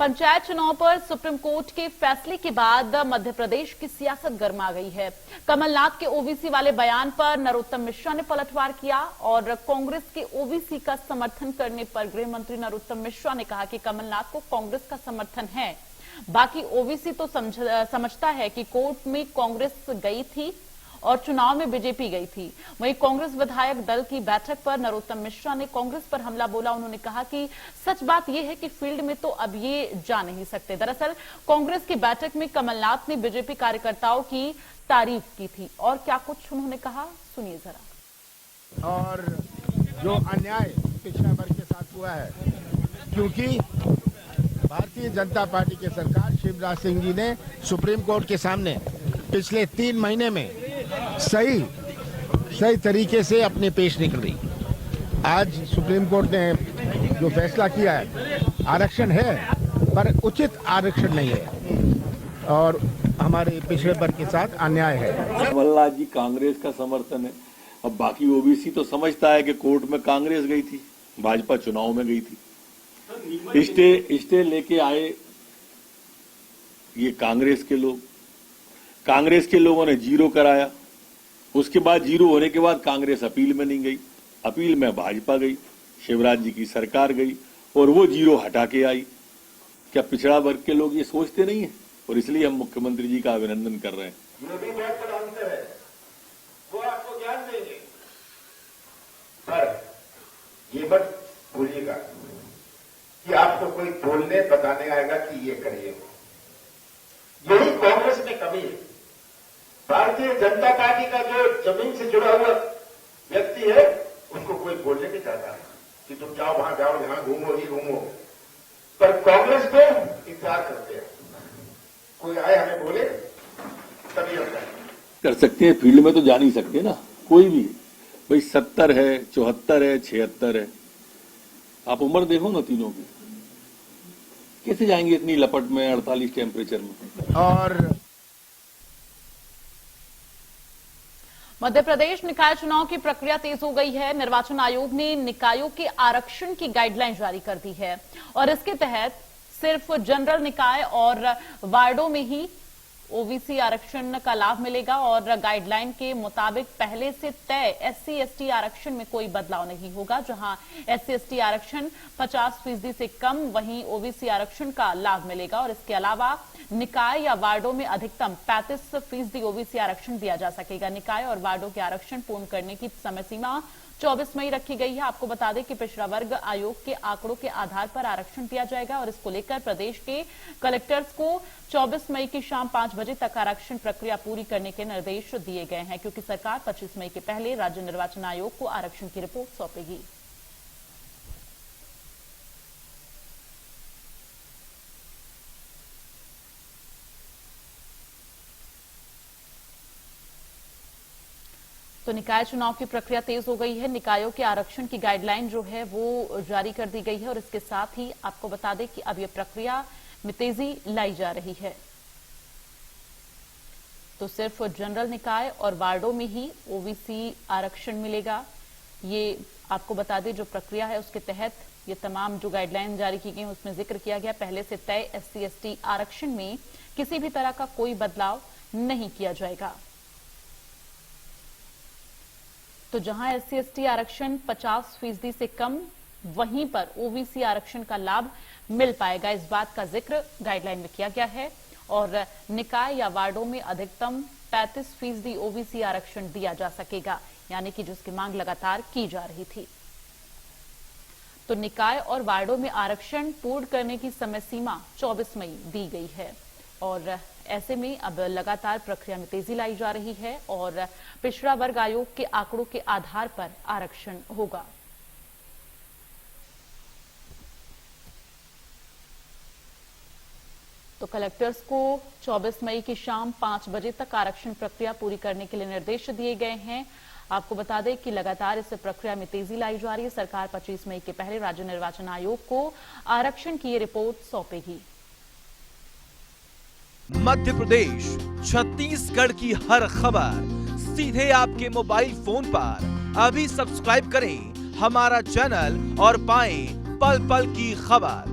पंचायत चुनाव पर supreme court के फैसले के बाद मध्य प्रदेश की सियासत गर्मा गई है। कमलनाथ के ओबीसी वाले बयान पर नरोत्तम मिश्रा ने पलटवार किया और कांग्रेस के ओबीसी का समर्थन करने पर गृह मंत्री नरोत्तम मिश्रा ने कहा कि कमलनाथ को कांग्रेस का समर्थन है, बाकी ओबीसी तो समझता है कि कोर्ट में कांग्रेस गई थी और चुनाव में बीजेपी गई थी। वहीं कांग्रेस विधायक दल की बैठक पर नरोत्तम मिश्रा ने कांग्रेस पर हमला बोला। उन्होंने कहा कि सच बात यह है कि फील्ड में तो अब ये जा नहीं सकते। दरअसल कांग्रेस की बैठक में कमलनाथ ने बीजेपी कार्यकर्ताओं की तारीफ की थी और क्या कुछ उन्होंने कहा, सुनिए जरा। और जो अन्याय पिछड़ा वर्ग के साथ हुआ है, क्योंकि भारतीय जनता पार्टी की सरकार शिवराज सिंह जी ने सुप्रीम कोर्ट के सामने पिछले 3 महीने में सही तरीके से अपने पेश नहीं कर रही। आज सुप्रीम कोर्ट ने जो फैसला किया है, आरक्षण है पर उचित आरक्षण नहीं है और हमारे पिछड़े वर्ग के साथ अन्याय है। कमलनाथ जी कांग्रेस का समर्थन है। अब बाकी ओबीसी तो समझता है कि कोर्ट में कांग्रेस गई थी, भाजपा चुनाव में गई थी, स्टे लेके आए ये कांग्रेस के लोगों ने जीरो कराया। उसके बाद जीरो होने के बाद कांग्रेस अपील में नहीं गई, अपील में भाजपा गई, शिवराज जी की सरकार गई और वो जीरो हटा के आई। क्या पिछड़ा वर्ग के लोग ये सोचते नहीं है? और इसलिए हम मुख्यमंत्री जी का अभिनंदन कर रहे हैं। ये भी बहुत बड़ा अंतर है, वो आपको ज्ञान देंगे, पर ये मत भूलिएगा कि आपको कोई बोलने बताने आएगा कि ये करिए। यही कांग्रेस में कमी है। भारतीय जनता पार्टी का जो जमीन से जुड़ा हुआ व्यक्ति है, उसको कोई बोलने नहीं चाहता कि तुम जाओ वहां जाओ, यहां घूमो ही घूमो, पर कांग्रेस को इंतजार करते हैं कोई आए हमें बोले तभी हम कर सकते हैं। फील्ड में तो जा नहीं सकते ना कोई भी। भाई 70 है, 74 है, 76 है, आप उम्र देखो ना तीनों की, कैसे जाएंगे इतनी लपट में 48 टेम्परेचर में। और मध्य प्रदेश निकाय चुनाव की प्रक्रिया तेज हो गई है। निर्वाचन आयोग ने निकायों के आरक्षण की गाइडलाइन जारी कर दी है और इसके तहत सिर्फ जनरल निकाय और वार्डों में ही ओबीसी आरक्षण का लाभ मिलेगा और गाइडलाइन के मुताबिक पहले से तय SC/ST आरक्षण में कोई बदलाव नहीं होगा। जहां SC/ST आरक्षण 50% से कम, वहीं ओबीसी आरक्षण का लाभ मिलेगा और इसके अलावा निकाय या वार्डों में अधिकतम 35% ओबीसी आरक्षण दिया जा सकेगा। निकाय और वार्डों के आरक्षण पूर्ण करने की समय सीमा 24 मई रखी गई है। आपको बता दें कि पिछड़ा वर्ग आयोग के आंकड़ों के आधार पर आरक्षण दिया जाएगा और इसको लेकर प्रदेश के कलेक्टर्स को 24 मई की शाम 5 बजे तक आरक्षण प्रक्रिया पूरी करने के निर्देश दिए गए हैं, क्योंकि सरकार 25 मई के पहले राज्य निर्वाचन आयोग को आरक्षण की रिपोर्ट सौंपेगी। तो निकाय चुनाव की प्रक्रिया तेज हो गई है। निकायों के आरक्षण की गाइडलाइन जो है वो जारी कर दी गई है और इसके साथ ही आपको बता दें कि अब यह प्रक्रिया में तेजी लाई जा रही है। तो सिर्फ जनरल निकाय और वार्डों में ही ओबीसी आरक्षण मिलेगा। ये आपको बता दें जो प्रक्रिया है उसके तहत ये तमाम जो गाइडलाइन जारी की गई उसमें जिक्र किया गया पहले से तय SC/ST आरक्षण में किसी भी तरह का कोई बदलाव नहीं किया जाएगा। तो जहां SC/ST आरक्षण 50% से कम, वहीं पर ओबीसी आरक्षण का लाभ मिल पाएगा। इस बात का जिक्र गाइडलाइन में किया गया है और निकाय या वार्डों में अधिकतम 35% ओबीसी आरक्षण दिया जा सकेगा, यानी कि जिसकी मांग लगातार की जा रही थी। तो निकाय और वार्डों में आरक्षण पूर्ण करने की समय सीमा 24 मई दी गई है और ऐसे में अब लगातार प्रक्रिया में तेजी लाई जा रही है और पिछड़ा वर्ग आयोग के आंकड़ों के आधार पर आरक्षण होगा। तो कलेक्टर्स को 24 मई की शाम 5 बजे तक आरक्षण प्रक्रिया पूरी करने के लिए निर्देश दिए गए हैं। आपको बता दें कि लगातार इस प्रक्रिया में तेजी लाई जा रही है। सरकार 25 मई के पहले राज्य निर्वाचन आयोग को आरक्षण की रिपोर्ट सौंपेगी। मध्य प्रदेश, छत्तीसगढ़ की हर खबर सीधे आपके मोबाइल फोन पर। अभी सब्सक्राइब करें हमारा चैनल और पाएं पल पल की खबर।